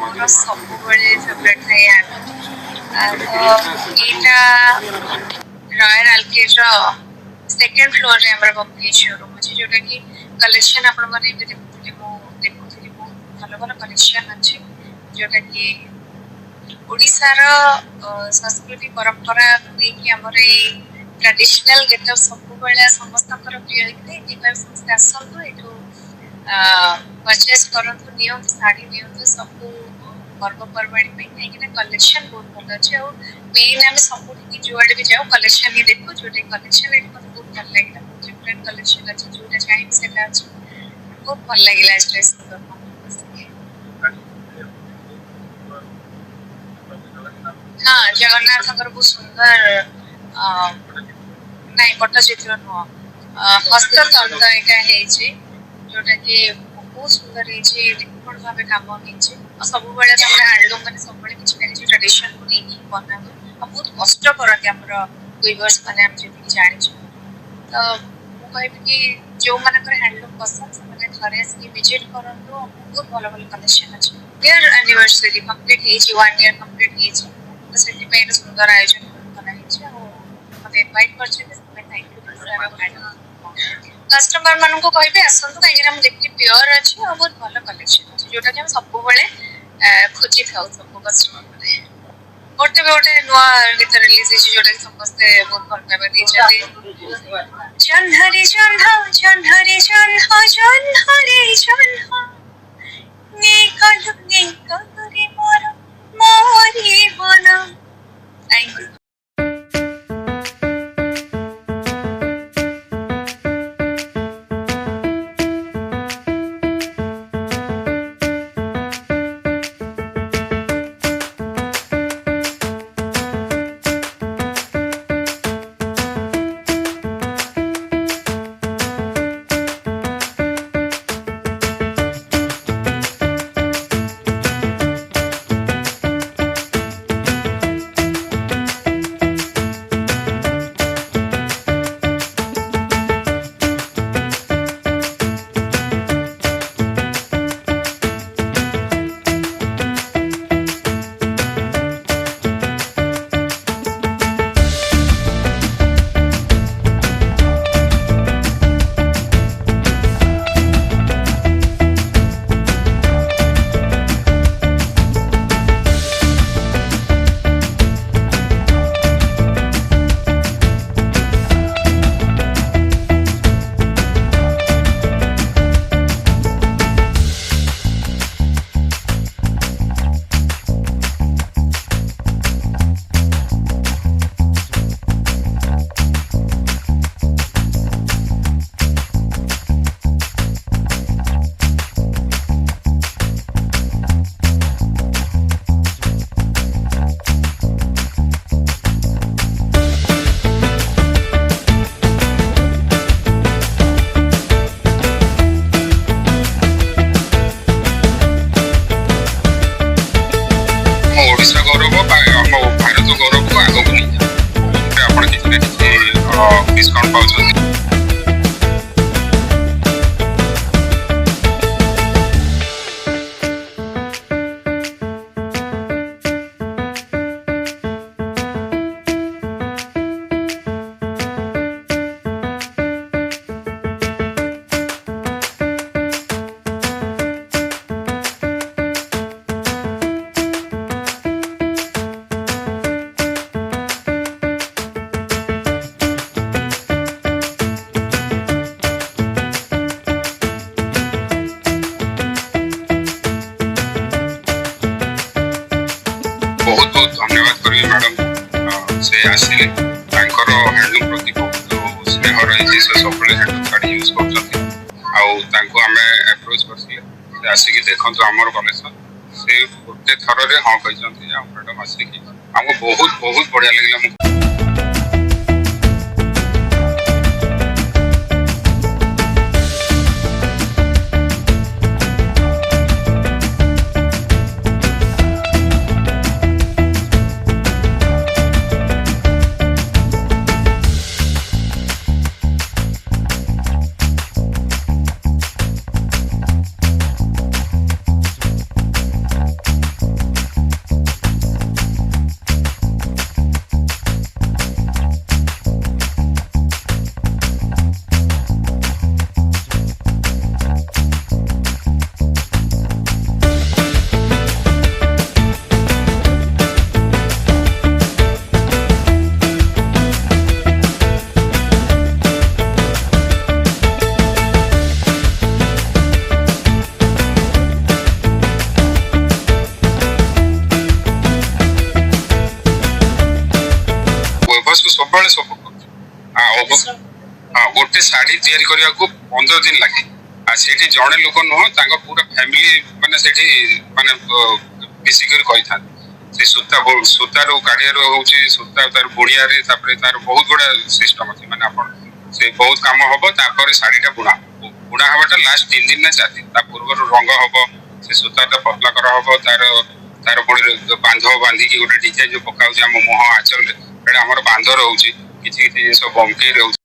ମୋର ସବୁବେଳେ ଫେଭରେଟ୍ ଥାଏ ଏଇଟା ରୟାଲ ଆର୍କେଡ୍ର ସେକେଣ୍ଡ ଫ୍ଲୋରରେ ଆମର ବମ୍ବେ ଶୋରୁମ୍ ଅଛି, ଯୋଉଟାକି କଲେକ୍ସନ୍ ଆପଣମାନେ ଏବେ ଦେଖୁଥିଲି ବହୁତ ଭଲ ଭଲ କଲେକ୍ସନ୍ ଅଛି, ଯୋଉଟାକି ଓଡ଼ିଶାର ସଂସ୍କୃତି ପରମ୍ପରାକୁ ନେଇକି ଆମର ଏଇ ଟ୍ରାଡିସନାଲ ଗେଟଅପ୍ ସବୁବେଳେ ସମସ୍ତଙ୍କର ପ୍ରିୟ ହେଇଥାଏ। ଏଥିପାଇଁ ସମସ୍ତେ ଆସନ୍ତୁ, ଏଠୁ ପରଚେସ୍ କରନ୍ତୁ, ନିଅନ୍ତୁ, ଶାଢ଼ୀ ନିଅନ୍ତୁ ସବୁ ପର୍ବପର୍ବାଣୀ ପାଇଁ, କାହିଁକିନା କଲେକ୍ସନ୍ ବହୁତ ଭଲ ଅଛି। ଆଉ ମେନ୍ ଆମେ ସବୁଠିକି ଯୁଆଡ଼େ ବି ଯାଉ କଲେକ୍ସନ୍ ହିଁ ଦେଖୁ, ଯୋଉଟା କଲେକ୍ସନ୍ ଏଠି ମୋତେ ବହୁତ ଭଲ ଲାଗିଲା। ଡିଫରେଣ୍ଟ କଲେକ୍ସନ୍ ଅଛି, ଯୋଉଟା ଚାହିଁବି ସେଇଟା ଅଛି, ବହୁତ ଭଲ ଲାଗିଲା ଆଜି ସୁନ୍ଦର। ହଁ, ଜଗନ୍ନାଥଙ୍କର ବହୁତ ସୁନ୍ଦର ନାଇଁ ପଟ୍ଟଚିତ୍ର ନୁହଁ, ହସ୍ତତନ୍ତ ଏଇଟା ହେଇଛି, ଯୋଉଟା କି ବହୁତ ସୁନ୍ଦର ହେଇଛି, ନିପୁଣ ଭାବେ କାମ ହେଇଛି। ଆଉ ସବୁବେଳେ ତାଙ୍କର ହ୍ୟାଣ୍ଡଲୁମ୍ ମାନେ ସବୁବେଳେ କିଛି ନା କିଛି ଟ୍ରାଡିସନକୁ ନେଇକି ବନା ହୁଏ, ଆଉ ବହୁତ କଷ୍ଟ କରନ୍ତି ଆମର ୱିଭର୍ସ ମାନେ, ଆମେ ଯେତିକି ଜାଣିଛୁ। ତ ମୁଁ କହିବି କି ଯୋଉମାନଙ୍କର ହ୍ୟାଣ୍ଡଲୁମ୍ ପସନ୍ଦ ସେମାନେ ଥରେ ଆସିକି ଭିଜିଟ୍ କରନ୍ତୁ, ବହୁତ ଭଲ ଭଲ କଲେକ୍ସନ୍ ଅଛି। ଇୟର ଆନିଭର୍ସରୀ କମ୍ପ୍ଲିଟ୍ ହେଇଛି, 1 year କମ୍ପ୍ଲିଟ୍ ହେଇଛି, ତ ସେଥିପାଇଁ ଏତେ ସୁନ୍ଦର ଆୟୋଜନ କରାହେଇଛି। ଆଉ ମୋତେ ଇନଭାଇଟ୍ କରିଛନ୍ତି, ସେଥିପାଇଁ ଥ୍ୟାଙ୍କ ୟୁ। କଷ୍ଟମର ମାନଙ୍କୁ କହିବେ ଆସନ୍ତୁ, କାହିଁକିନା ମୁଁ ଦେଖିଲି ପିଓର ଅଛି ଆଉ ବହୁତ ଭଲ କଲେକ୍ସନ୍ ଅଛି, ଯୋଉଟାକି ଆମେ ସବୁବେଳେ ଖୋଜିଥାଉ ସବୁ କଷ୍ଟମର ମାନେ। ଗୋଟେ ବି ଗୋଟେ ନୂଆ ଗୀତ ରିଲିଜ ହେଇଛି, ଯୋଉଟାକି ସମସ୍ତେ ବହୁତ ଭଲ ପାଇବା ଦେଇଛନ୍ତି। ଜହ୍ନରେ ଜହ୍ନ ଜହ୍ନରେ ଜହ୍ନ ଜହ୍ନରେ ଜହ୍ନ ନେକଲରେ ମୋର ମରିବନ। Thank you. ଓଡ଼ିଶା ଗୌରବ ଆମ ଭାରତ ଗୌରବକୁ ଆଗକୁ ନେଇଯାଉ। ଆପଣ କିଛି ନା କିଛି ଡିସ୍କାଉଣ୍ଟ ପାଉଛନ୍ତି। ବହୁତ ବହୁତ ଧନ୍ୟବାଦ କରିବି ମ୍ୟାଡ଼ାମ୍, ସେ ଆସିଲେ ତାଙ୍କର ହ୍ୟାଣ୍ଡଲୁମ୍ ପ୍ରତି ବହୁତ ସ୍ନେହ ରହିଛି, ସେ ସବୁବେଳେ ହ୍ୟାଣ୍ଡଲୁମ୍ ଶାଢ଼ୀ ୟୁଜ୍ କରୁଛନ୍ତି। ଆଉ ତାଙ୍କୁ ଆମେ ଆପ୍ରୋଚ୍ କରିଥିଲେ, ସେ ଆସିକି ଦେଖନ୍ତୁ ଆମର କଲେକ୍ସନ୍, ସେ ଗୋଟେ ଥରରେ ହଁ କହିଛନ୍ତି। ଆଉ ମ୍ୟାଡ଼ାମ୍ ଆସିକି ଆମକୁ ବହୁତ ବହୁତ ବଢ଼ିଆ ଲାଗିଲା। ସବୁବେଳେ ସପୋର୍ଟ କରୁଛୁ। ଗୋଟେ ଶାଢୀ ତିଆରି କରିବାକୁ 15 ଦିନ ଲାଗେ। ଆଉ ସେଠି ଜଣେ ଲୋକ ନୁହଁ, ତାଙ୍କ ପୁରା ଫ୍ୟାମିଲି ମାନେ ସେଠି ମାନେ ମିଶିକରି କରିଥାନ୍ତି। ସେ ସୂତାରୁ କାଢିଆରୁ ହଉଛି ସୂତା ତାର ବୁଣିଆରେ, ତାପରେ ତାର ବହୁତ ଗୁଡା ସିଷ୍ଟମ ଅଛି। ମାନେ ଆପଣ ସେ ବହୁତ କାମ ହବ, ତାପରେ ଶାଢୀଟା ବୁଣା ହବାଟା ଲାଷ୍ଟ 3 ଦିନ ନା 4 ଦିନ। ତା ପୂର୍ବରୁ ରଙ୍ଗ ହବ, ସେ ସୂତାଟା ପତଳା କରାହବ, ତାର ପୁଣି ବାନ୍ଧ ବାନ୍ଧିକି ଗୋଟେ ଡିଜାଇନ ଯୋଉ ପକା ହଉଛି ଆମ ମୁହଁ ଆଞ୍ଚଳରେ, ସେଇଟା ଆମର ବାନ୍ଧ ରହୁଛି। କିଛି କିଛି ଜିନିଷ ବମ୍କେଇ ରହୁଛି।